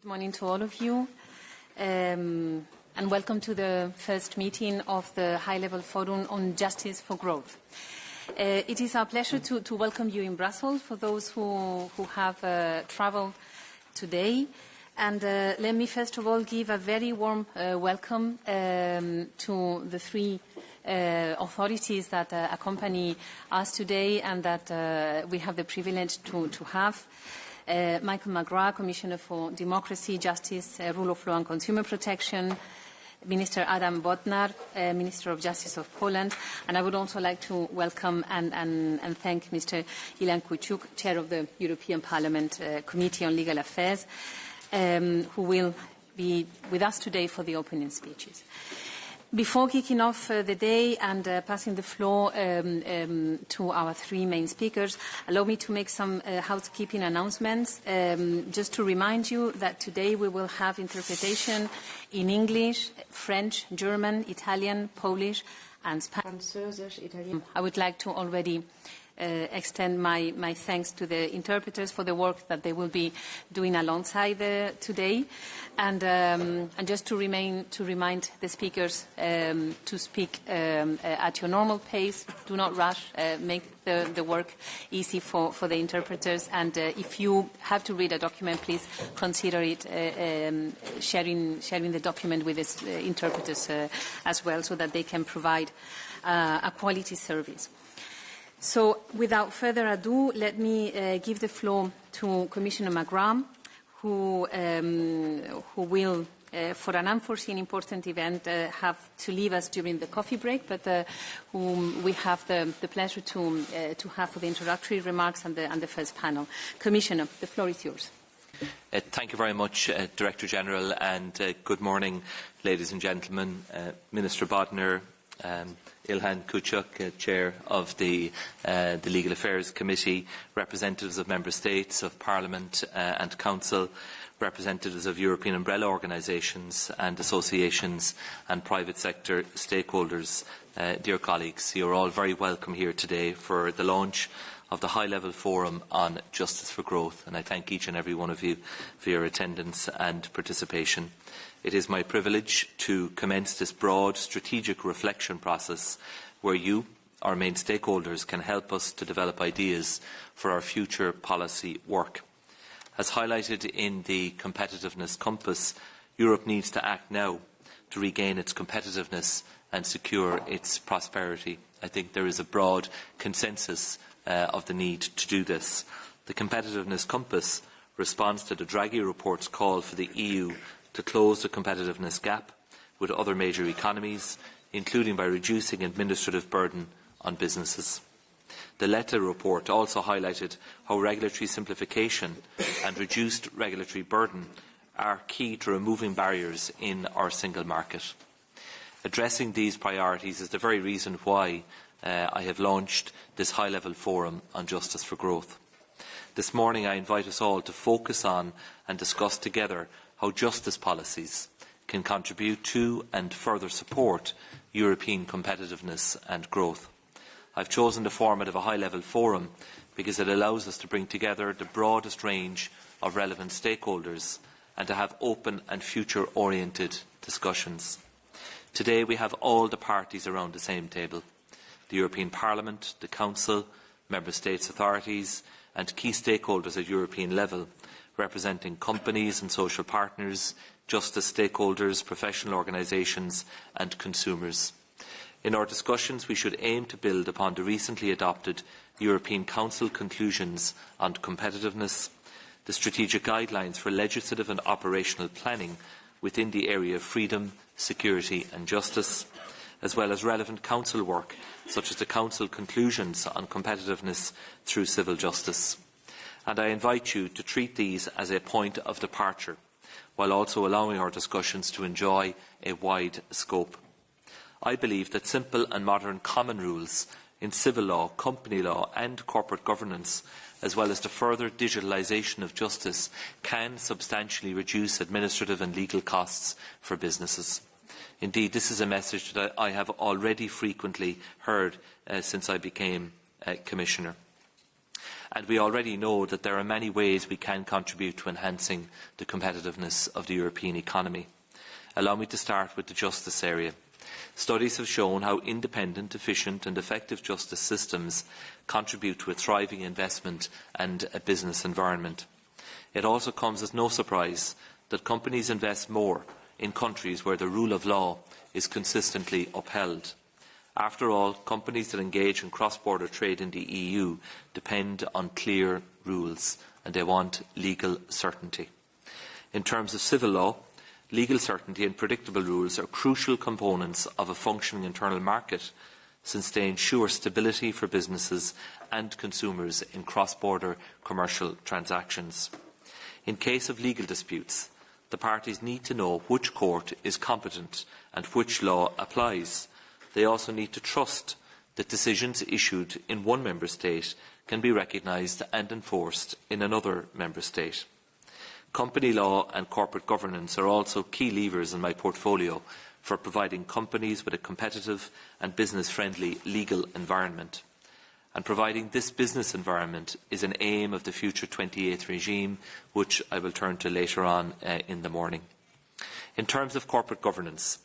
Good morning to all of you, and welcome to the first meeting of the High-Level Forum on Justice for Growth. It is our pleasure to welcome you in Brussels for those who have travelled today. And let me first of all give a very warm welcome to the three authorities that accompany us today and that we have the privilege to have. Michael McGrath, Commissioner for Democracy, Justice, Rule of Law and Consumer Protection, Minister Adam Bodnar, Minister of Justice of Poland, and I would also like to welcome and thank Mr. Ilhan Kyuchyuk, Chair of the European Parliament Committee on Legal Affairs, who will be with us today for the opening speeches. Before kicking off the day and passing the floor to our three main speakers, allow me to make some housekeeping announcements. Just to remind you that today we will have interpretation in English, French, German, Italian, Polish and Spanish. I would like to already extend my thanks to the interpreters for the work that they will be doing alongside today, and just to remind the speakers to speak at your normal pace. Do not rush. Make the work easy for the interpreters, and if you have to read a document, please consider it sharing the document with the interpreters as well, so that they can provide a quality service. So, without further ado, let me give the floor to Commissioner McGrath, who will, for an unforeseen important event, have to leave us during the coffee break, but whom we have the pleasure to have for the introductory remarks and the first panel. Commissioner, the floor is yours. Thank you very much, Director General, and good morning, ladies and gentlemen. Minister Bodnar, Ilhan Kyuchyuk, Chair of the Legal Affairs Committee, representatives of Member States, of Parliament and Council, representatives of European umbrella organisations and associations and private sector stakeholders. Dear colleagues, you are all very welcome here today for the launch of the High-Level Forum on Justice for Growth, and I thank each and every one of you for your attendance and participation. It is my privilege to commence this broad strategic reflection process where you, our main stakeholders, can help us to develop ideas for our future policy work. As highlighted in the Competitiveness Compass, Europe needs to act now to regain its competitiveness and secure its prosperity. I think there is a broad consensus of the need to do this. The Competitiveness Compass responds to the Draghi report's call for the EU to close the competitiveness gap with other major economies, including by reducing administrative burden on businesses. The Letta report also highlighted how regulatory simplification and reduced regulatory burden are key to removing barriers in our single market. Addressing these priorities is the very reason why I have launched this high-level forum on justice for growth. This morning I invite us all to focus on and discuss together how justice policies can contribute to and further support European competitiveness and growth. I've chosen the format of a high-level forum because it allows us to bring together the broadest range of relevant stakeholders and to have open and future-oriented discussions. Today we have all the parties around the same table: the European Parliament, the Council, Member States authorities and key stakeholders at European level, representing companies and social partners, justice stakeholders, professional organisations and consumers. In our discussions, we should aim to build upon the recently adopted European Council conclusions on competitiveness, the strategic guidelines for legislative and operational planning within the area of freedom, security and justice, as well as relevant Council work, such as the Council conclusions on competitiveness through civil justice. And I invite you to treat these as a point of departure, while also allowing our discussions to enjoy a wide scope. I believe that simple and modern common rules in civil law, company law and corporate governance, as well as the further digitalisation of justice, can substantially reduce administrative and legal costs for businesses. Indeed, this is a message that I have already frequently heard since I became Commissioner. and we already know that there are many ways we can contribute to enhancing the competitiveness of the European economy. Allow me to start with the justice area. Studies have shown how independent, efficient and effective justice systems contribute to a thriving investment and a business environment. It also comes as no surprise that companies invest more in countries where the rule of law is consistently upheld. After all, companies that engage in cross-border trade in the EU depend on clear rules, and they want legal certainty. In terms of civil law, legal certainty and predictable rules are crucial components of a functioning internal market, since they ensure stability for businesses and consumers in cross-border commercial transactions. In case of legal disputes, the parties need to know which court is competent and which law applies. They also need to trust that decisions issued in one member state can be recognised and enforced in another member state. Company law and corporate governance are also key levers in my portfolio for providing companies with a competitive and business-friendly legal environment. And providing this business environment is an aim of the future 28th regime, which I will turn to later on in the morning. In terms of corporate governance,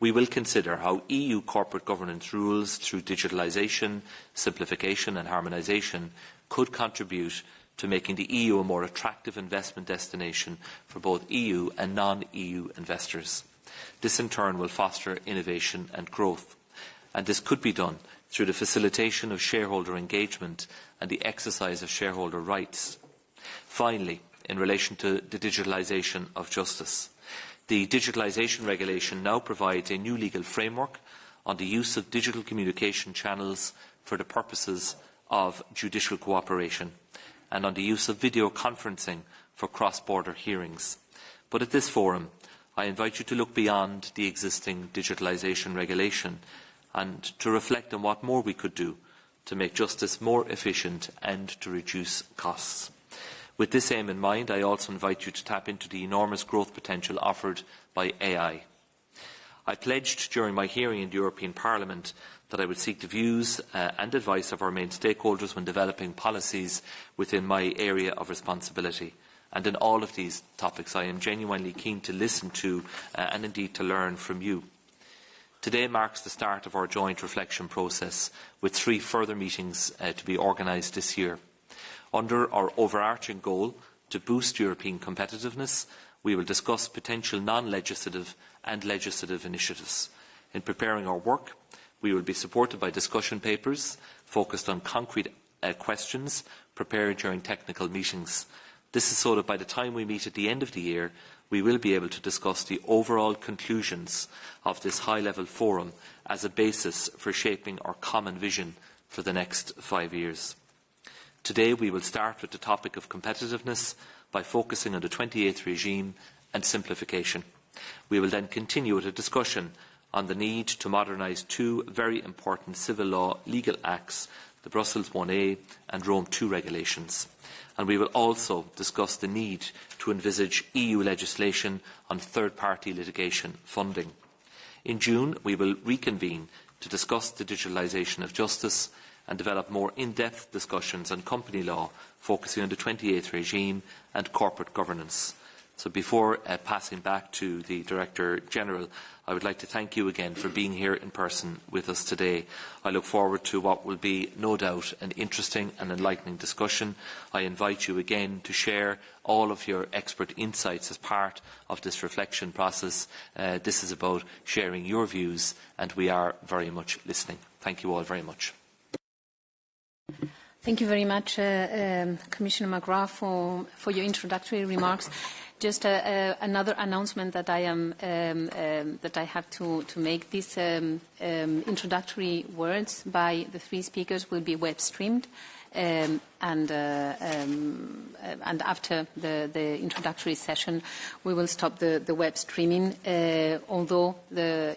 we will consider how EU corporate governance rules through digitalisation, simplification and harmonisation could contribute to making the EU a more attractive investment destination for both EU and non-EU investors. This in turn will foster innovation and growth, and this could be done through the facilitation of shareholder engagement and the exercise of shareholder rights. Finally, in relation to the digitalisation of justice, the Digitalisation Regulation now provides a new legal framework on the use of digital communication channels for the purposes of judicial cooperation and on the use of video conferencing for cross-border hearings. But at this forum, I invite you to look beyond the existing Digitalisation Regulation and to reflect on what more we could do to make justice more efficient and to reduce costs. With this aim in mind, I also invite you to tap into the enormous growth potential offered by AI. I pledged during my hearing in the European Parliament that I would seek the views and advice of our main stakeholders when developing policies within my area of responsibility. And in all of these topics, I am genuinely keen to listen to and indeed to learn from you. Today marks the start of our joint reflection process, with 3 further meetings to be organised this year. Under our overarching goal to boost European competitiveness, we will discuss potential non-legislative and legislative initiatives. In preparing our work, we will be supported by discussion papers focused on concrete questions prepared during technical meetings. This is so that by the time we meet at the end of the year, we will be able to discuss the overall conclusions of this high-level forum as a basis for shaping our common vision for the next 5 years. Today we will start with the topic of competitiveness by focusing on the 28th regime and simplification. We will then continue with a discussion on the need to modernise 2 very important civil law legal acts, the Brussels 1A and Rome II regulations. And we will also discuss the need to envisage EU legislation on third-party litigation funding. In June, we will reconvene to discuss the digitalisation of justice and develop more in-depth discussions on company law, focusing on the 28th regime and corporate governance. So before passing back to the Director General, I would like to thank you again for being here in person with us today. I look forward to what will be, no doubt, an interesting and enlightening discussion. I invite you again to share all of your expert insights as part of this reflection process. This is about sharing your views, and we are very much listening. Thank you all very much. Thank you very much, Commissioner McGrath, for your introductory remarks. Just another announcement that I have to make. These introductory words by the 3 speakers will be web streamed, and after the introductory session, we will stop the web streaming. Although the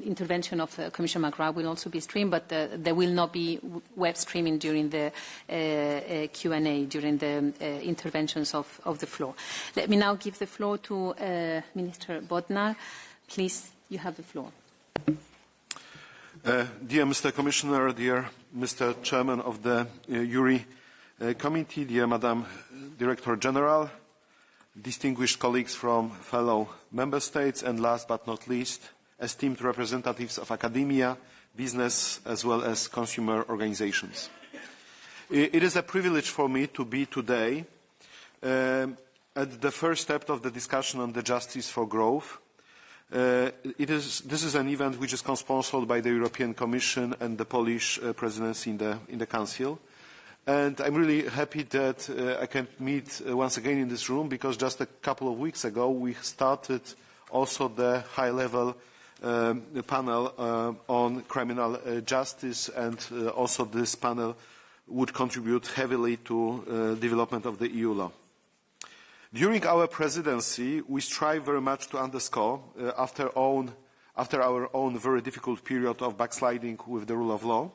intervention of Commissioner McGrath will also be streamed, but there will not be web streaming during the Q&A, during the interventions of the floor. Let me now give the floor to Minister Bodnar. Please, you have the floor. Dear Mr. Commissioner, dear Mr. Chairman of the URI Committee, dear Madam Director General, distinguished colleagues from fellow member states, and last but not least, esteemed representatives of academia, business, as well as consumer organizations. It is a privilege for me to be today at the first step of the discussion on the Justice for Growth. This is an event which is co-sponsored by the European Commission and the Polish presidency in the Council. And I'm really happy that I can meet once again in this room, because just a couple of weeks ago we started also the high-level panel on criminal justice, and also this panel would contribute heavily to development of the EU law. During our presidency, we strive very much to underscore, after our own very difficult period of backsliding with the rule of law,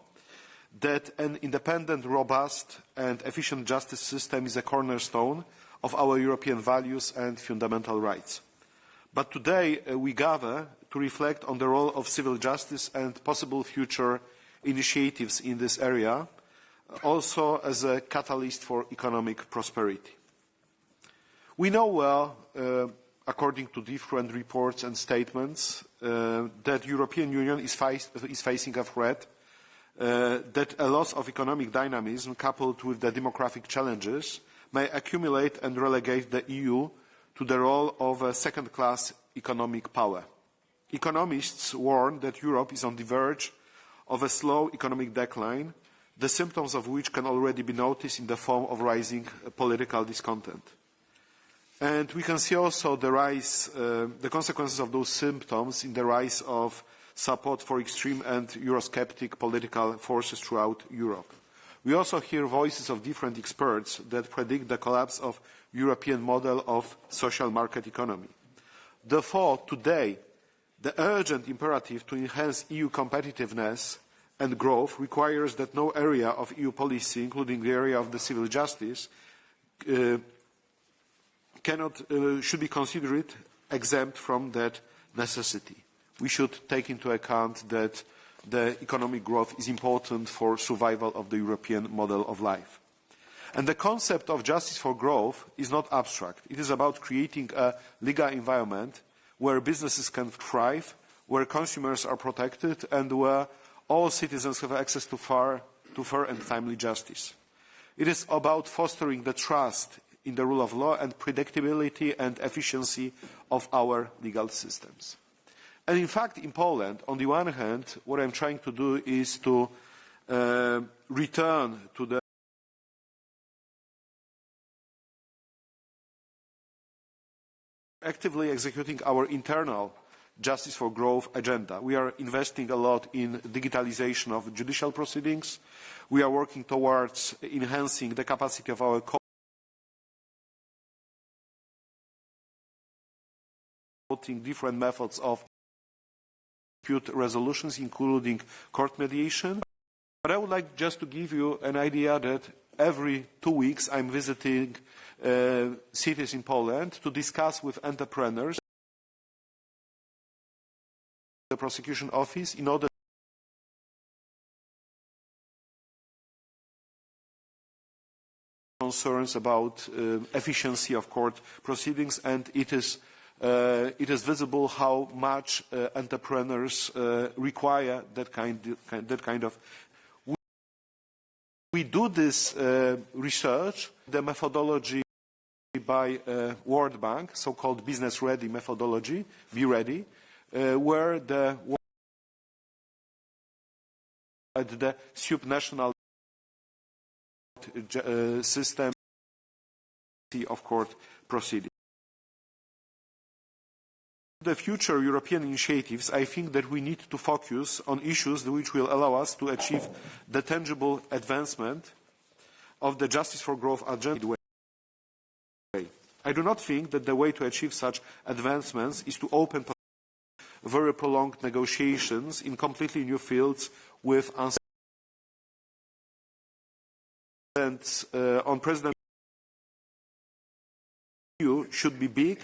that an independent, robust and efficient justice system is a cornerstone of our European values and fundamental rights. But today we gather to reflect on the role of civil justice and possible future initiatives in this area, also as a catalyst for economic prosperity. We know well, according to different reports and statements, that the European Union is facing a threat, that a loss of economic dynamism coupled with the demographic challenges may accumulate and relegate the EU to the role of a second-class economic power. Economists warn that Europe is on the verge of a slow economic decline, the symptoms of which can already be noticed in the form of rising political discontent. And we can see also the consequences of those symptoms in the rise of support for extreme and Eurosceptic political forces throughout Europe. We also hear voices of different experts that predict the collapse of the European model of social market economy. Therefore, today, the urgent imperative to enhance EU competitiveness and growth requires that no area of EU policy, including the area of the civil justice, should be considered exempt from that necessity. We should take into account that the economic growth is important for survival of the European model of life. And the concept of justice for growth is not abstract. It is about creating a legal environment where businesses can thrive, where consumers are protected, and where all citizens have access to fair and timely justice. It is about fostering the trust in the rule of law and predictability and efficiency of our legal systems. And in fact, in Poland, on the one hand, what I'm trying to do is to return to the actively executing our internal Justice for Growth agenda. We are investing a lot in digitalization of judicial proceedings. We are working towards enhancing the capacity of our different methods of dispute resolutions, including court mediation. But I would like just to give you an idea that every 2 weeks I'm visiting cities in Poland to discuss with entrepreneurs the prosecution office in order concerns about efficiency of court proceedings, and it is visible how much entrepreneurs require that kind of. We do this research, the methodology by World Bank, so-called business ready methodology, Be Ready, where the supranational system of court proceedings. The future European initiatives, I think that we need to focus on issues which will allow us to achieve the tangible advancement of the Justice for Growth agenda. I do not think that the way to achieve such advancements is to open very prolonged negotiations in completely new fields with uncertainty. On President EU should be big.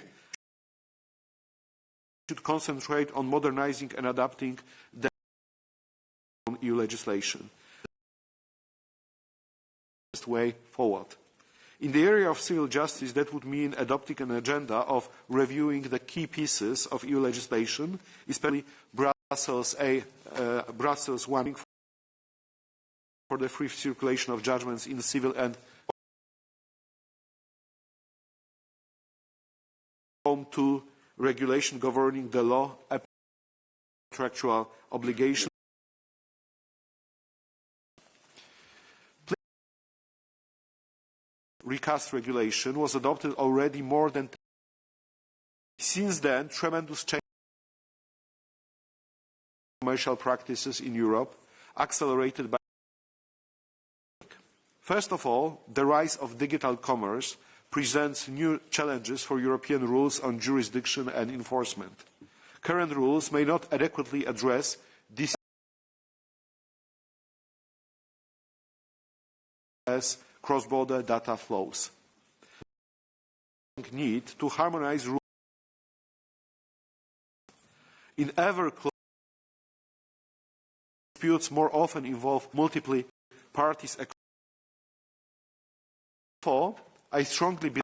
Should concentrate on modernizing and adapting the EU legislation. best way forward. In the area of civil justice, that would mean adopting an agenda of reviewing the key pieces of EU legislation, especially Brussels I for the free circulation of judgments in civil and Home to regulation governing the law, contractual obligation. Recast regulation was adopted already more than 10 years. Since then, tremendous change in commercial practices in Europe, accelerated by. First of all, the rise of digital commerce presents new challenges for European rules on jurisdiction and enforcement. Current rules may not adequately address this as cross-border data flows. Need to harmonize rules in ever closer disputes more often involve multiple parties. Therefore, I strongly believe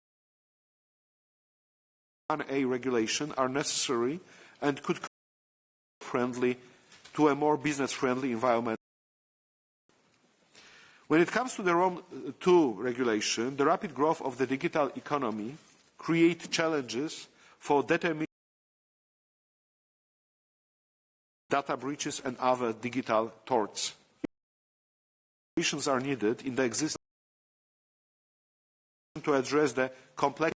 A regulation are necessary and could friendly to a more business-friendly environment. When it comes to the Rome II regulation, the rapid growth of the digital economy creates challenges for determining data breaches and other digital torts. Regulations are needed in the existing to address the complex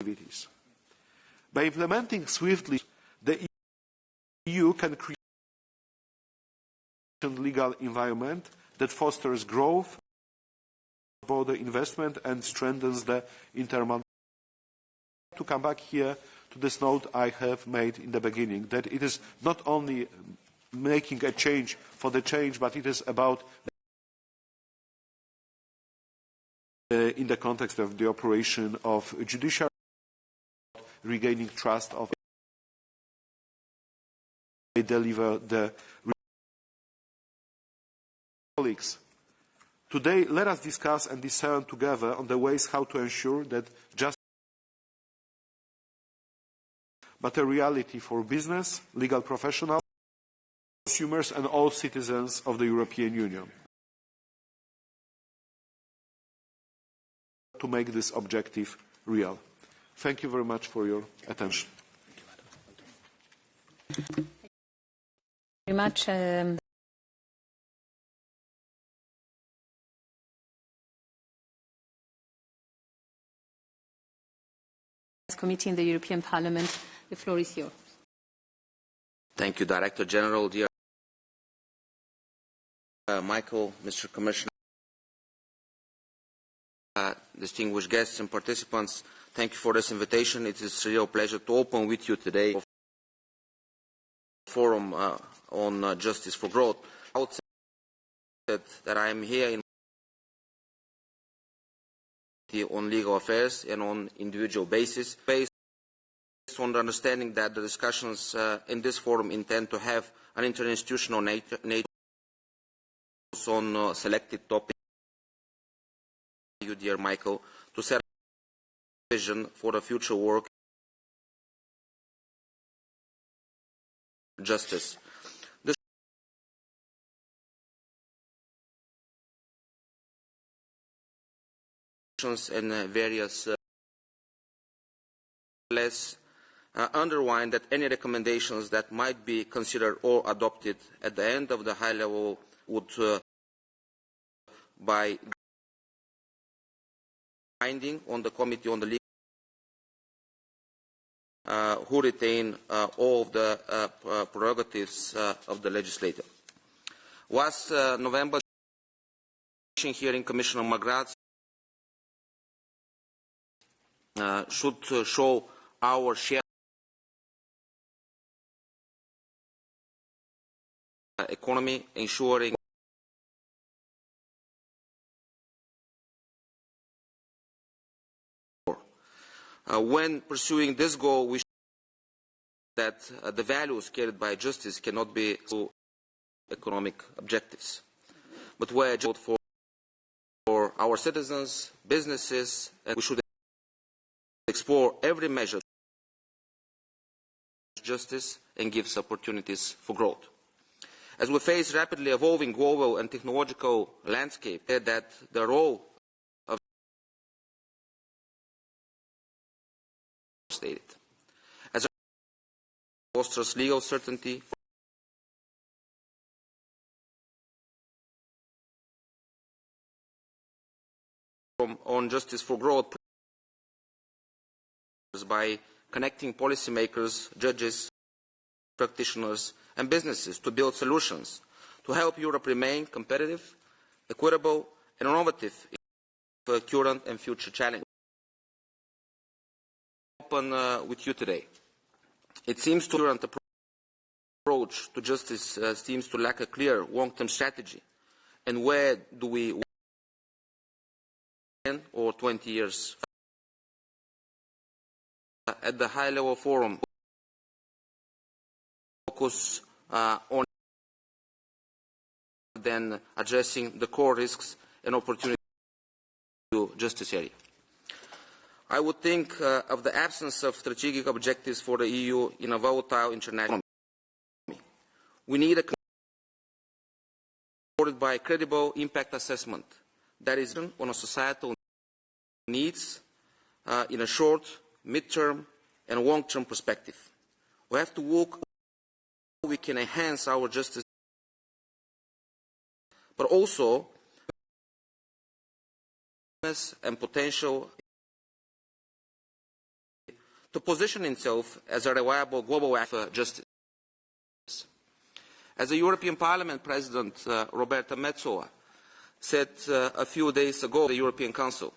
activities. By implementing swiftly, the EU can create a legal environment that fosters growth, border investment, and strengthens the internal. To come back here to this note I have made in the beginning, that it is not only making a change for the change, but it is about in the context of the operation of judiciary, regaining trust of they deliver the colleagues. Today, let us discuss and discern together on the ways how to ensure that justice but a reality for business, legal professionals, consumers and all citizens of the European Union. To make this objective real. Thank you very much for your attention. Thank you very much. Committee in the European Parliament, the floor is yours. Thank you, Director General, dear Michael, Mr. Commissioner, distinguished guests and participants. Thank you for this invitation. It is a real pleasure to open with you today a forum on justice for growth. I would say that I am here in on legal affairs and on individual basis, based on the understanding that the discussions in this forum intend to have an interinstitutional nature on selected topics. You, dear Michael, to set a vision for the future work justice. And various underline that any recommendations that might be considered or adopted at the end of the high level would by binding on the Committee on the Legal who retain all of the prerogatives of the legislator. Last November hearing, Commissioner McGrath should show our share economy, ensuring when pursuing this goal, we should that the values carried by justice cannot be to economic objectives. but where for our citizens, businesses, and we should explore every measure of justice and gives opportunities for growth. As we face rapidly evolving global and technological landscape, that the role of stated as fosters legal certainty on justice for growth by connecting policymakers, judges, practitioners and businesses to build solutions to help Europe remain competitive, equitable and innovative in current and future challenges. Open with you today. It seems the current approach to justice seems to lack a clear long-term strategy. And where do we 10 or 20 years? At the high-level forum, focus on then addressing the core risks and opportunities to justice area. I would think of the absence of strategic objectives for the EU in a volatile international economy. We need a supported by credible impact assessment that is on a societal needs in a short, mid-term and long-term perspective. We have to work how we can enhance our justice, but also and potential to position itself as a reliable global actor for justice. As the European Parliament President Roberta Metsola said a few days ago at the European Council,